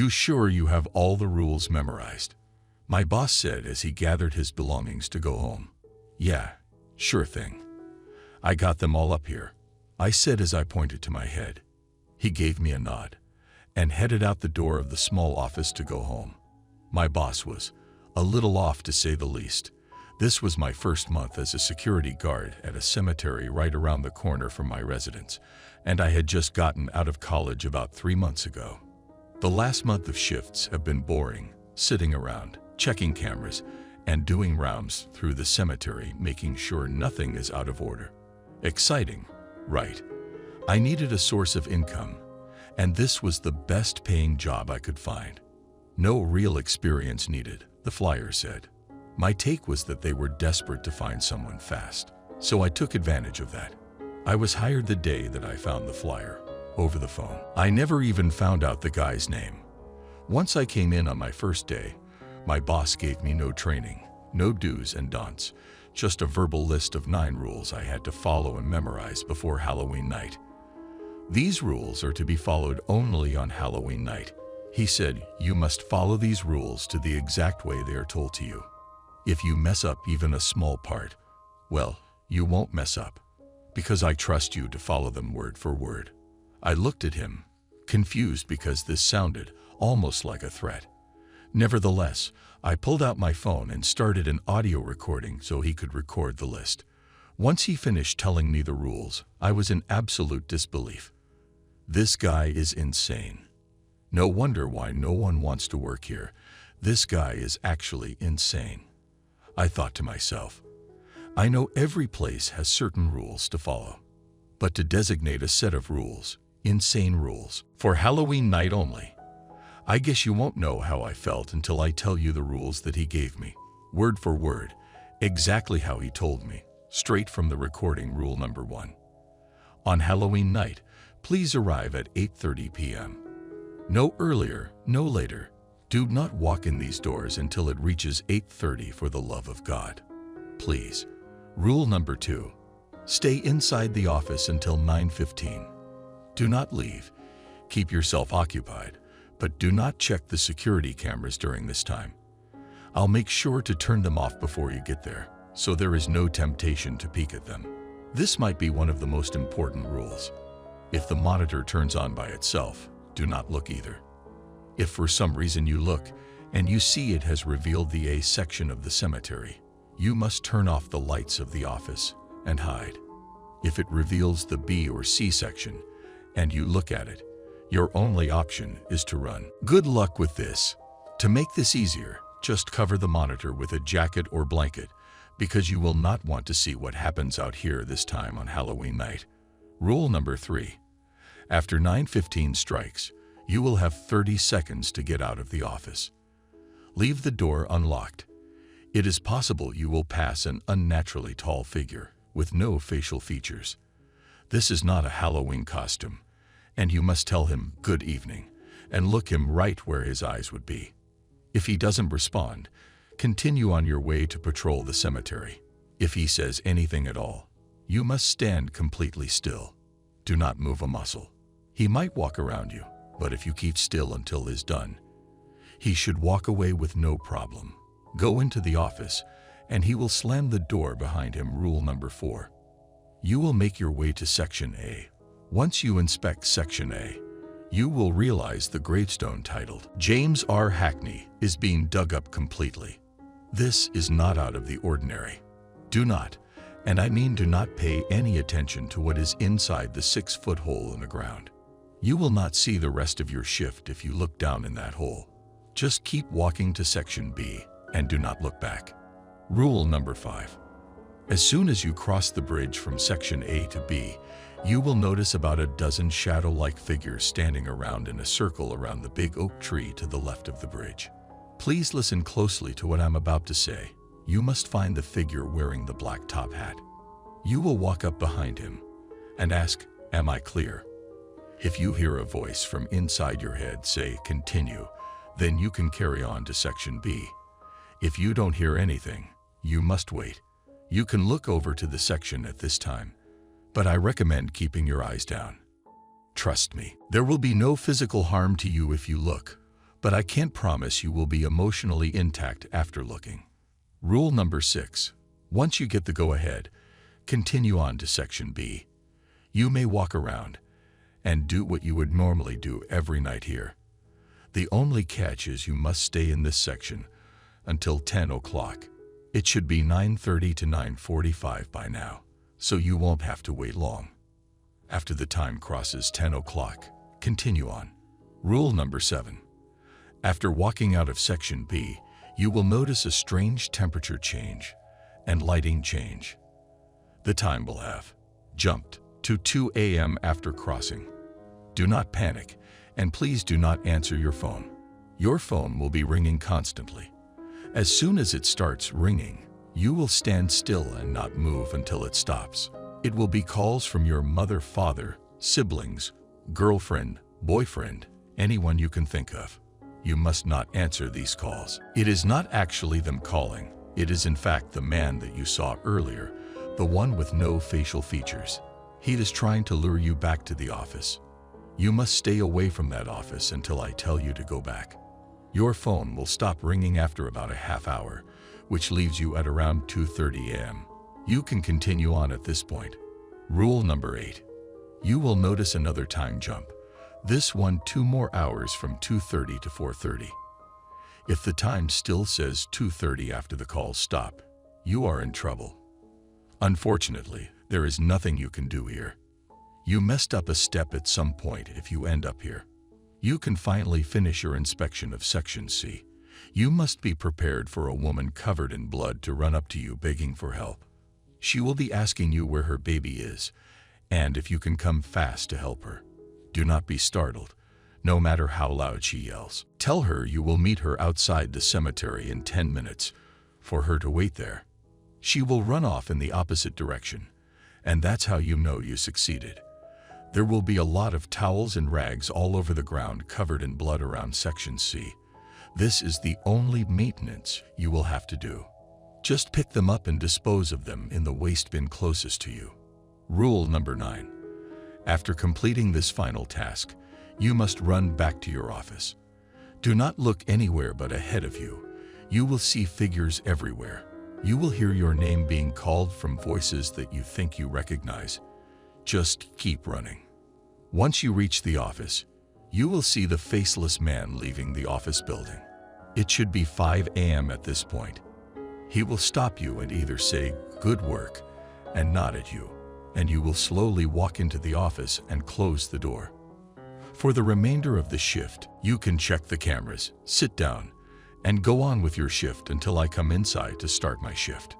You sure you have all the rules memorized? My boss said as he gathered his belongings to go home. Yeah, sure thing. I got them all up here, I said as I pointed to my head. He gave me a nod and headed out the door of the small office to go home. My boss was a little off, to say the least. This was my first month as a security guard at a cemetery right around the corner from my residence, and I had just gotten out of college about 3 months ago. The last month of shifts have been boring, sitting around, checking cameras, and doing rounds through the cemetery, making sure nothing is out of order. Exciting, right? I needed a source of income, and this was the best paying job I could find. No real experience needed, the flyer said. My take was that they were desperate to find someone fast, so I took advantage of that. I was hired the day that I found the flyer, over the phone. I never even found out the guy's name. Once I came in on my first day, my boss gave me no training, no do's and don'ts, just a verbal list of 9 rules I had to follow and memorize before Halloween night. These rules are to be followed only on Halloween night. He said, you must follow these rules to the exact way they are told to you. If you mess up even a small part, well, you won't mess up, because I trust you to follow them word for word. I looked at him, confused because this sounded almost like a threat. Nevertheless, I pulled out my phone and started an audio recording so he could record the list. Once he finished telling me the rules, I was in absolute disbelief. This guy is insane. No wonder why no one wants to work here. This guy is actually insane. I thought to myself, I know every place has certain rules to follow, but to designate a set of rules, insane rules, for Halloween night only, I guess you won't know how I felt until I tell you the rules that he gave me, word for word, exactly how he told me, straight from the recording. Rule number 1. On Halloween night, please arrive at 8:30 p.m. No earlier, no later. Do not walk in these doors until it reaches 8:30 for the love of God. Please. Rule number 2. Stay inside the office until 9:15. Do not leave. Keep yourself occupied, but do not check the security cameras during this time. I'll make sure to turn them off before you get there, so there is no temptation to peek at them. This might be one of the most important rules. If the monitor turns on by itself, do not look either. If for some reason you look and you see it has revealed the A section of the cemetery, you must turn off the lights of the office and hide. If it reveals the B or C section and you look at it, your only option is to run. Good luck with this. To make this easier, just cover the monitor with a jacket or blanket, because you will not want to see what happens out here this time on Halloween night. Rule number 3. After 9:15 strikes, you will have 30 seconds to get out of the office. Leave the door unlocked. It is possible you will pass an unnaturally tall figure with no facial features. This is not a Halloween costume, and you must tell him good evening and look him right where his eyes would be. If he doesn't respond, continue on your way to patrol the cemetery. If he says anything at all, you must stand completely still. Do not move a muscle. He might walk around you, but if you keep still until he's done, he should walk away with no problem. Go into the office, and he will slam the door behind him. Rule number 4. You will make your way to Section A. Once you inspect Section A, you will realize the gravestone titled James R. Hackney is being dug up completely. This is not out of the ordinary. Do not, and I mean do not, pay any attention to what is inside the 6-foot hole in the ground. You will not see the rest of your shift if you look down in that hole. Just keep walking to Section B and do not look back. Rule number 5. As soon as you cross the bridge from Section A to B, you will notice about a dozen shadow-like figures standing around in a circle around the big oak tree to the left of the bridge. Please listen closely to what I'm about to say. You must find the figure wearing the black top hat. You will walk up behind him and ask, "Am I clear?" If you hear a voice from inside your head say, "Continue," then you can carry on to Section B. If you don't hear anything, you must wait. You can look over to the section at this time, but I recommend keeping your eyes down. Trust me, there will be no physical harm to you if you look, but I can't promise you will be emotionally intact after looking. Rule number 6. Once you get the go-ahead, continue on to Section B. You may walk around and do what you would normally do every night here. The only catch is you must stay in this section until 10 o'clock. It should be 9:30 to 9:45 by now, so you won't have to wait long. After the time crosses 10 o'clock, continue on. Rule number 7. After walking out of Section B, you will notice a strange temperature change and lighting change. The time will have jumped to 2 a.m. after crossing. Do not panic, and please do not answer your phone. Your phone will be ringing constantly. As soon as it starts ringing, you will stand still and not move until it stops. It will be calls from your mother, father, siblings, girlfriend, boyfriend, anyone you can think of. You must not answer these calls. It is not actually them calling. It is in fact the man that you saw earlier, the one with no facial features. He is trying to lure you back to the office. You must stay away from that office until I tell you to go back. Your phone will stop ringing after about a half hour, which leaves you at around 2:30 a.m. You can continue on at this point. Rule number 8. You will notice another time jump. This one 2 more hours from 2:30 to 4:30. If the time still says 2:30 after the calls stop, you are in trouble. Unfortunately, there is nothing you can do here. You messed up a step at some point if you end up here. You can finally finish your inspection of Section C. You must be prepared for a woman covered in blood to run up to you begging for help. She will be asking you where her baby is, and if you can come fast to help her. Do not be startled, no matter how loud she yells. Tell her you will meet her outside the cemetery in 10 minutes for her to wait there. She will run off in the opposite direction, and that's how you know you succeeded. There will be a lot of towels and rags all over the ground covered in blood around Section C. This is the only maintenance you will have to do. Just pick them up and dispose of them in the waste bin closest to you. Rule number 9. After completing this final task, you must run back to your office. Do not look anywhere but ahead of you. You will see figures everywhere. You will hear your name being called from voices that you think you recognize. Just keep running. Once you reach the office, you will see the faceless man leaving the office building. It should be 5 a.m. at this point. He will stop you and either say, "Good work," and nod at you, and you will slowly walk into the office and close the door. For the remainder of the shift, you can check the cameras, sit down, and go on with your shift until I come inside to start my shift.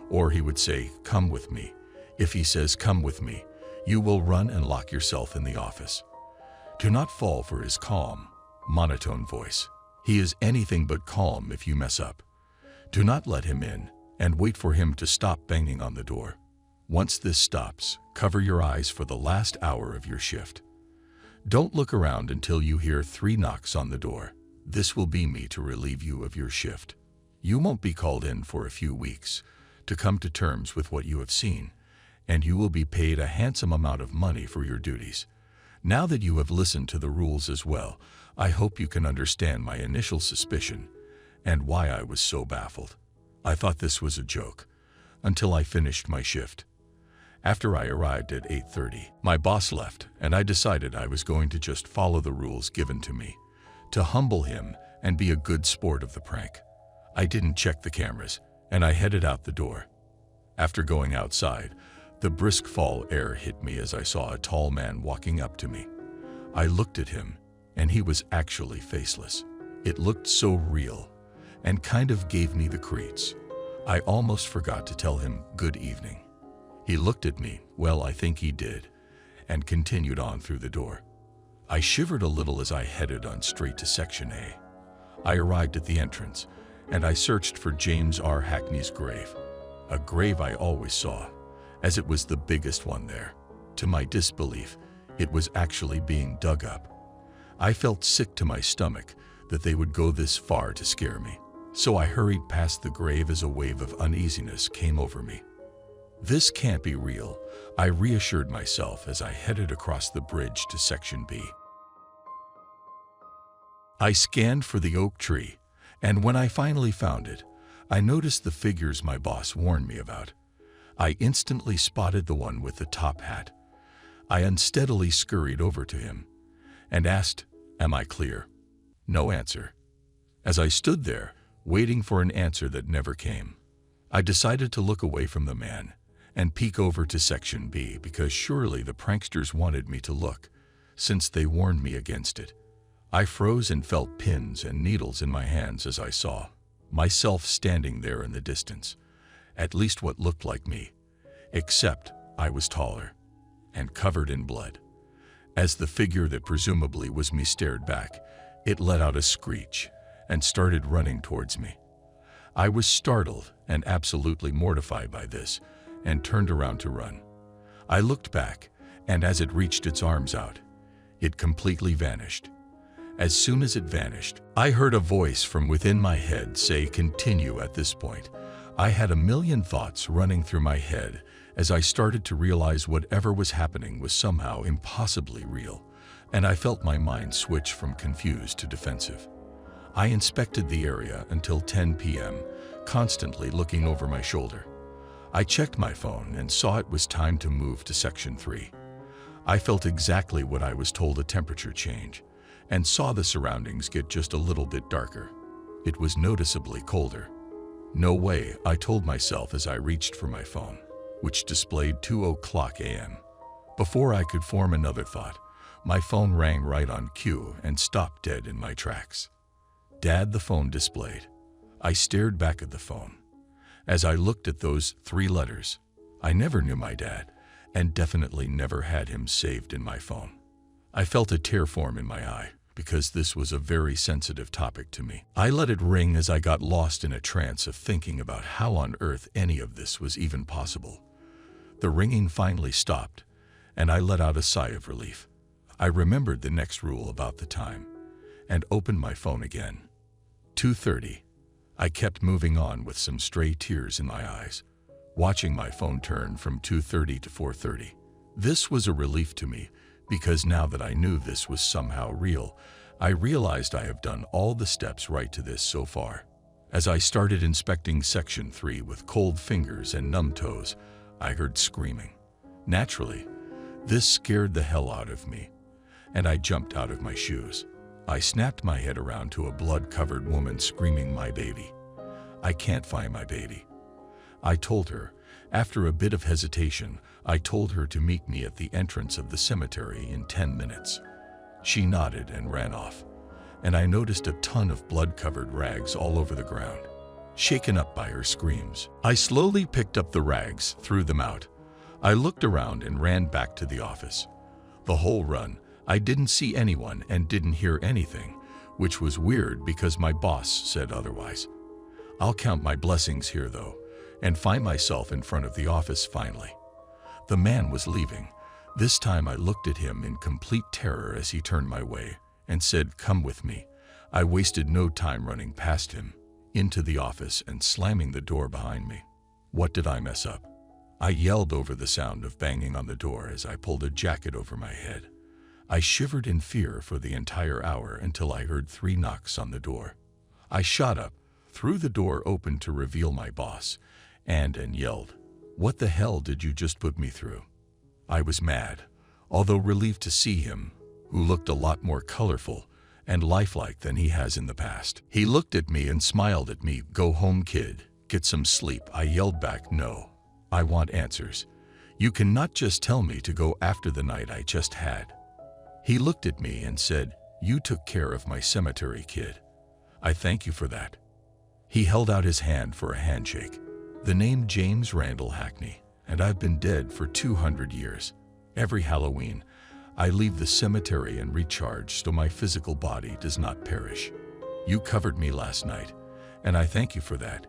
Or he would say, "Come with me." If he says, "Come with me," you will run and lock yourself in the office. Do not fall for his calm, monotone voice. He is anything but calm if you mess up. Do not let him in, and wait for him to stop banging on the door. Once this stops, cover your eyes for the last hour of your shift. Don't look around until you hear 3 knocks on the door. This will be me to relieve you of your shift. You won't be called in for a few weeks to come to terms with what you have seen, and you will be paid a handsome amount of money for your duties. Now that you have listened to the rules as well, I hope you can understand my initial suspicion and why I was so baffled. I thought this was a joke until I finished my shift. After I arrived at 8:30, my boss left, and I decided I was going to just follow the rules given to me, to humble him and be a good sport of the prank. I didn't check the cameras, and I headed out the door. After going outside, the brisk fall air hit me as I saw a tall man walking up to me. I looked at him, and he was actually faceless. It looked so real, and kind of gave me the creeps. I almost forgot to tell him good evening. He looked at me, well, I think he did, and continued on through the door. I shivered a little as I headed on straight to Section A. I arrived at the entrance, and I searched for James R. Hackney's grave, a grave I always saw, as it was the biggest one there. To my disbelief, it was actually being dug up. I felt sick to my stomach that they would go this far to scare me, so I hurried past the grave as a wave of uneasiness came over me. This can't be real, I reassured myself as I headed across the bridge to Section B. I scanned for the oak tree, and when I finally found it, I noticed the figures my boss warned me about. I instantly spotted the one with the top hat. I unsteadily scurried over to him and asked, "Am I clear?" No answer. As I stood there, waiting for an answer that never came, I decided to look away from the man and peek over to Section B, because surely the pranksters wanted me to look, since they warned me against it. I froze and felt pins and needles in my hands as I saw myself standing there in the distance, at least what looked like me, except I was taller and covered in blood. As the figure that presumably was me stared back, it let out a screech and started running towards me. I was startled and absolutely mortified by this and turned around to run. I looked back, and as it reached its arms out, it completely vanished. As soon as it vanished, I heard a voice from within my head say, "Continue." At this point, I had a million thoughts running through my head as I started to realize whatever was happening was somehow impossibly real, and I felt my mind switch from confused to defensive. I inspected the area until 10 p.m., constantly looking over my shoulder. I checked my phone and saw it was time to move to Section 3. I felt exactly what I was told: a temperature change, and saw the surroundings get just a little bit darker. It was noticeably colder. "No way," I told myself as I reached for my phone, which displayed 2:00 a.m. Before I could form another thought, my phone rang right on cue and stopped dead in my tracks. "Dad," the phone displayed. I stared back at the phone. As I looked at those 3 letters, I never knew my dad, and definitely never had him saved in my phone. I felt a tear form in my eye, because this was a very sensitive topic to me. I let it ring as I got lost in a trance of thinking about how on earth any of this was even possible. The ringing finally stopped, and I let out a sigh of relief. I remembered the next rule about the time, and opened my phone again. 2:30. I kept moving on with some stray tears in my eyes, watching my phone turn from 2:30 to 4:30. This was a relief to me, because now that I knew this was somehow real, I realized I have done all the steps right to this so far. As I started inspecting Section 3 with cold fingers and numb toes, I heard screaming. Naturally, this scared the hell out of me, and I jumped out of my shoes. I snapped my head around to a blood-covered woman screaming, "My baby. I can't find my baby." I told her. After a bit of hesitation, I told her to meet me at the entrance of the cemetery in 10 minutes. She nodded and ran off, and I noticed a ton of blood-covered rags all over the ground. Shaken up by her screams, I slowly picked up the rags, threw them out. I looked around and ran back to the office. The whole run, I didn't see anyone and didn't hear anything, which was weird because my boss said otherwise. I'll count my blessings here though, and find myself in front of the office finally. The man was leaving. This time I looked at him in complete terror as he turned my way and said, "Come with me." I wasted no time running past him, into the office and slamming the door behind me. What did I mess up? I yelled over the sound of banging on the door as I pulled a jacket over my head. I shivered in fear for the entire hour until I heard 3 knocks on the door. I shot up, threw the door open to reveal my boss, and yelled, "What the hell did you just put me through?" I was mad, although relieved to see him, who looked a lot more colorful and lifelike than he has in the past. He looked at me and smiled at me. "Go home, kid. Get some sleep." I yelled back, "No. I want answers. You cannot just tell me to go after the night I just had." He looked at me and said, "You took care of my cemetery, kid. I thank you for that." He held out his hand for a handshake. "The name James Randall Hackney, and I've been dead for 200 years. Every Halloween, I leave the cemetery and recharge so my physical body does not perish. You covered me last night, and I thank you for that."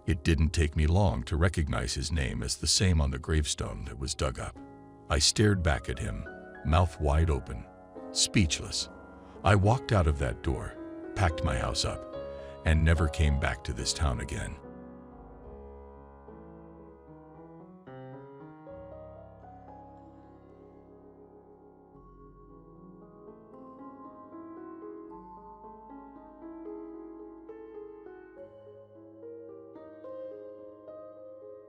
It didn't take me long to recognize his name as the same on the gravestone that was dug up. I stared back at him, mouth wide open, speechless. I walked out of that door, packed my house up, and never came back to this town again.